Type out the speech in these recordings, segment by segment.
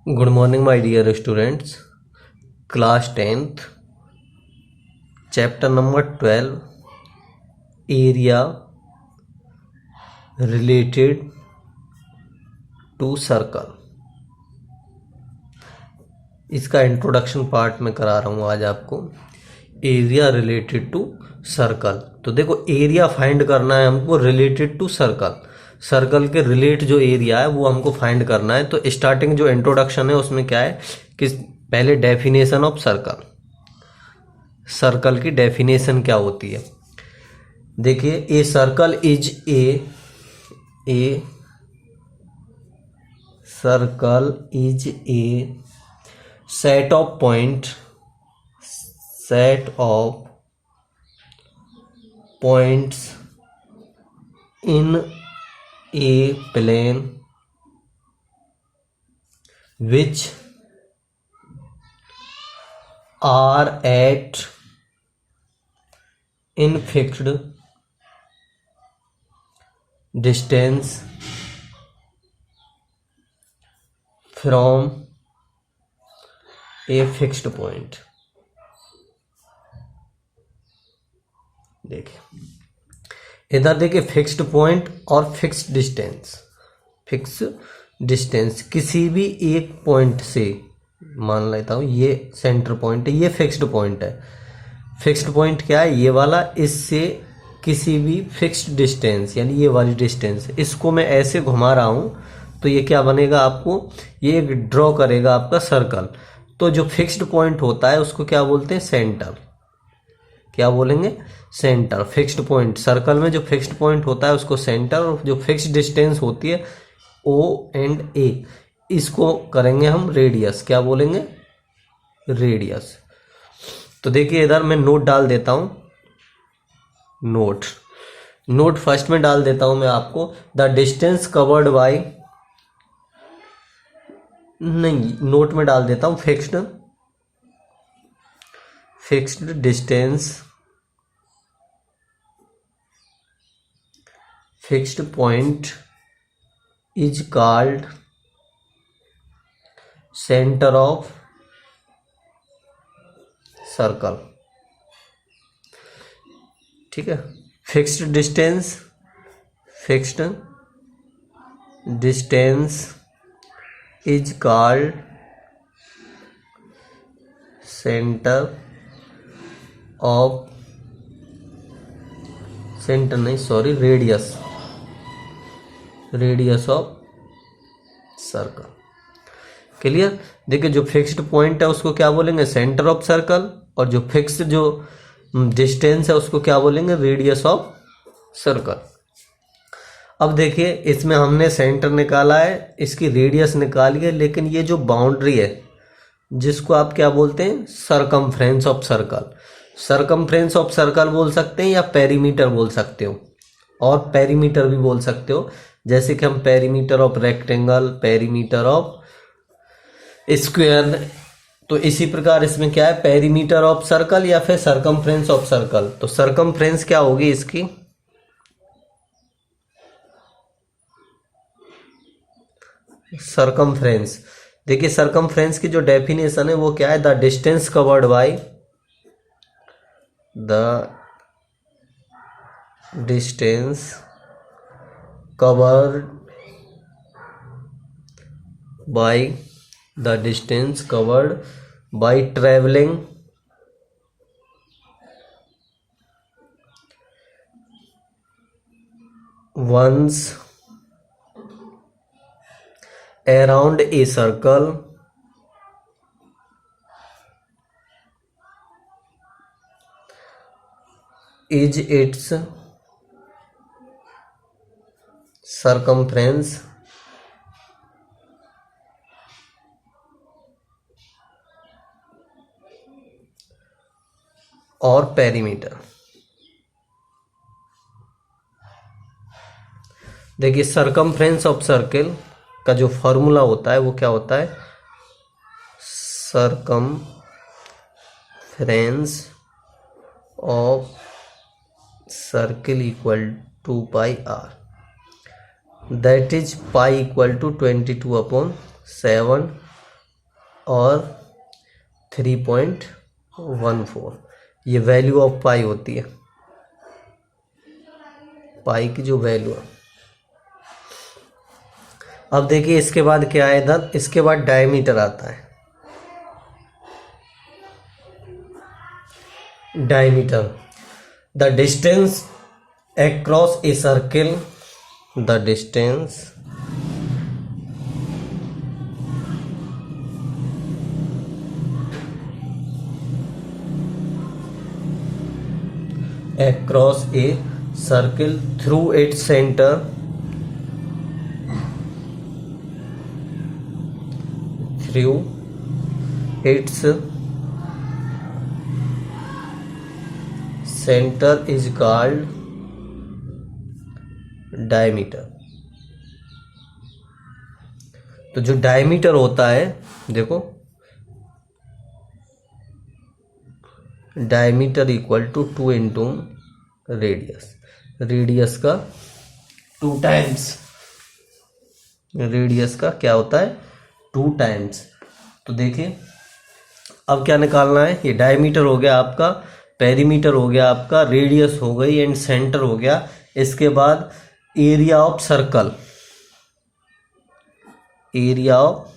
Good morning, my dear students. Class 10th, chapter number 12, area related to circle. इसका introduction part में करा रहा हूँ आज आपको। Area related to circle. तो देखो, एरिया फाइंड करना है हमको रिलेटेड टू सर्कल। सर्कल के रिलेट जो एरिया है वो हमको फाइंड करना है। तो स्टार्टिंग जो इंट्रोडक्शन है उसमें क्या है कि पहले डेफिनेशन ऑफ सर्कल। सर्कल की डेफिनेशन क्या होती है, देखिए। A circle is a circle is a set of points in a plane which are at in fixed distance from a fixed point। देखिए इधर, देखिए फिक्स्ड पॉइंट और फिक्स्ड डिस्टेंस किसी भी एक पॉइंट से, मान लेता हूँ ये सेंटर पॉइंट है, ये फिक्स्ड पॉइंट है। फिक्स्ड पॉइंट क्या है, ये वाला। इससे किसी भी फिक्स्ड डिस्टेंस, यानी ये वाली डिस्टेंस, इसको मैं ऐसे घुमा रहा हूँ तो ये क्या बनेगा आपको, ये एक ड्रॉ करेगा आपका सर्कल। तो जो फिक्स्ड पॉइंट होता है उसको क्या बोलते हैं, सेंटर। क्या बोलेंगे, सेंटर। फिक्स्ड पॉइंट, सर्कल में जो फिक्स्ड पॉइंट होता है उसको सेंटर, और जो फिक्स्ड डिस्टेंस होती है ओ एंड ए, इसको करेंगे हम रेडियस। क्या बोलेंगे, रेडियस। तो देखिए इधर मैं नोट डाल देता हूं। नोट फर्स्ट में डाल देता हूं मैं आपको, द डिस्टेंस कवर्ड बाय, नहीं, नोट में डाल देता हूं fixed distance, fixed point is called centre of circle. ठीक है, fixed distance is called centre of, centre नहीं, sorry, radius of circle. Clear. देखिए जो फिक्स्ड पॉइंट है उसको क्या बोलेंगे, सेंटर ऑफ सर्कल, और जो फिक्स्ड जो डिस्टेंस है उसको क्या बोलेंगे, रेडियस ऑफ सर्कल। अब देखिए इसमें हमने सेंटर निकाला है, इसकी रेडियस निकाली है, लेकिन ये जो बाउंड्री है जिसको आप क्या बोलते हैं, circumference of circle. Circumference of circle बोल सकते हैं या पेरीमीटर बोल सकते हो, और पेरीमीटर भी बोल सकते हो। जैसे कि हम perimeter of rectangle, perimeter of square, तो इसी प्रकार इसमें क्या है, पेरीमीटर ऑफ सर्कल या फिर सरकमफ्रेंस ऑफ सर्कल। तो सरकमफ्रेंस क्या होगी इसकी, सरकमफ्रेंस। देखिए सरकमफ्रेंस की जो डेफिनेशन है वो क्या है, the distance covered by, the distance covered by, the distance covered by travelling once around a circle is its circumference और पेरीमीटर। देखिए सरकमफ्रेंस ऑफ सर्कल का जो फॉर्मूला होता है वो क्या होता है, circumference of circle equal to pi R, that is pi equal to 22/7 और 3.14 ये वैल्यू ऑफ पाई होती है, पाई की जो वैल्यू है। अब देखिए इसके बाद क्या है इधर, इसके बाद डायमीटर आता है। Diameter, the distance across a circle, the distance across a circle through its center is called diameter. तो जो डायमीटर होता है, देखो diameter equal to 2 into radius, radius का 2 टाइम्स, रेडियस का क्या होता है 2 टाइम्स। तो देखिए अब क्या निकालना है, ये डायमीटर हो गया आपका, पेरीमीटर हो गया आपका, रेडियस हो गई एंड सेंटर हो गया। इसके बाद area of circle, area of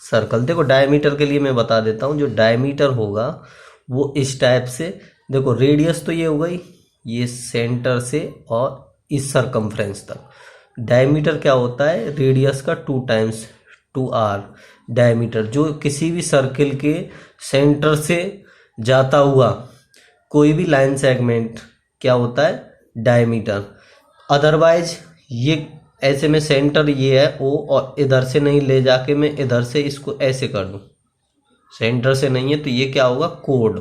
circle. देखो डायमीटर के लिए मैं बता देता हूँ, जो डायमीटर होगा वो इस टाइप से, देखो रेडियस तो ये हो गई, ये सेंटर से और इस सरकमफ्रेंस तक। डायमीटर क्या होता है, रेडियस का 2 टाइम्स, 2r डायमीटर। जो किसी भी सर्किल के सेंटर से जाता हुआ कोई भी लाइन सेगमेंट क्या होता है, डायमीटर। अदरवाइज ये ऐसे में सेंटर ये है O, और इधर से नहीं ले जाके मैं इधर से इसको ऐसे कर दूं, सेंटर से नहीं है, तो ये क्या होगा कोड,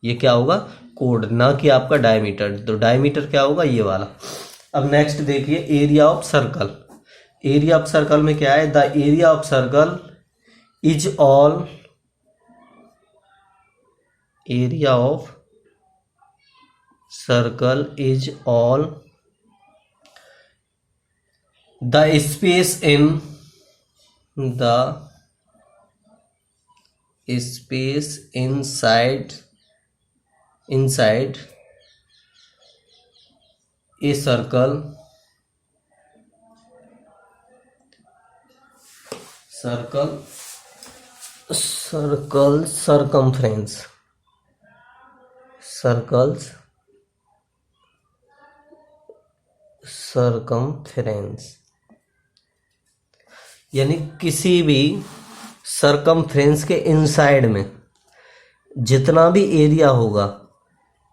ये क्या होगा कोड, ना कि आपका डायमीटर। तो डायमीटर क्या होगा ये वाला। अब नेक्स्ट देखिए area of circle. Area of circle में क्या है, the area of circle is all, area of circle is all the space in, the space inside a circle, circumference, circumference यानी किसी भी सरकमफ्रेंस के इनसाइड में जितना भी एरिया होगा,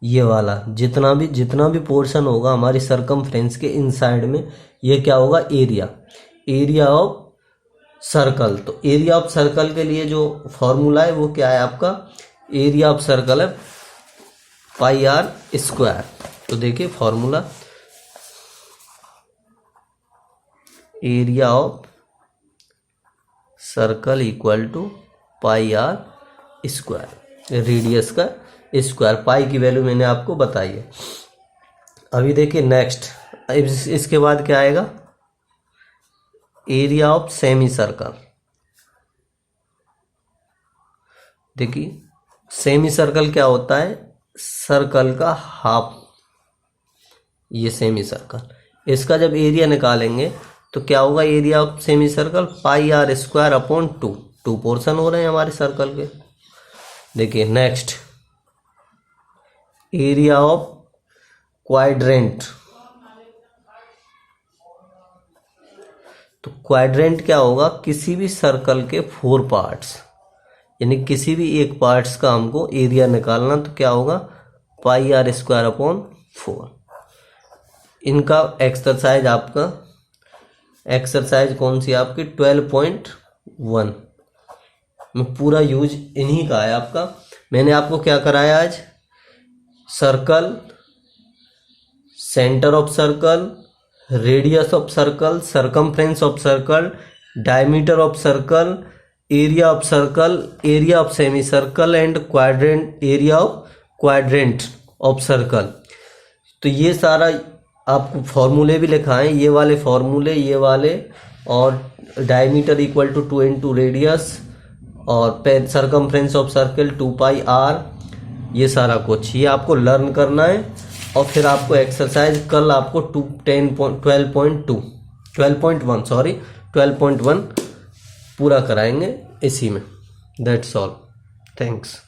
ये वाला जितना भी पोर्शन होगा हमारी सरकमफ्रेंस के इनसाइड में, ये क्या होगा एरिया, एरिया ऑफ सर्कल। तो एरिया ऑफ सर्कल के लिए जो फॉर्मूला है वो क्या है आपका, एरिया ऑफ सर्कल है पाई आर स्क्वायर। तो देखिए formula, area of circle equal to pi R square, radius का स्क्वायर। पाई की वैल्यू मैंने आपको बताई है। अभी देखिए नेक्स्ट, इसके बाद क्या आएगा, एरिया ऑफ सेमी सर्कल। देखिए सेमी सर्कल क्या होता है, सर्कल का हाफ, ये सेमी सर्कल, इसका जब एरिया निकालेंगे तो क्या होगा, area of semi circle pi R square upon 2 portion हो रहे हैं हमारे सर्कल के। देखिए नेक्स्ट, एरिया ऑफ क्वाड्रेंट। तो क्वाड्रेंट क्या होगा, किसी भी सर्कल के 4 पार्ट्स, यानी किसी भी एक पार्ट्स का हमको एरिया निकालना, तो क्या होगा पाई आर स्क्वायर अपॉन 4। इनका एक्सरसाइज आपका, एक्सरसाइज कौन सी आपकी 12.1 में पूरा यूज इन्हीं का है आपका। मैंने आपको क्या कराया आज, circle, centre of circle, radius of circle, circumference of circle, diameter of circle, area of circle, area of semi circle and quadrant, area of quadrant of circle. तो ये सारा आपको फॉर्मूले भी लिखाएं, ये वाले फॉर्मूले, ये वाले, और diameter equal to 2 into radius, और circumference of circle 2 pi r, ये सारा कुछ ये आपको लर्न करना है। और फिर आपको एक्सरसाइज कल आपको 12.1 पूरा कराएंगे इसी में। That's all, thanks.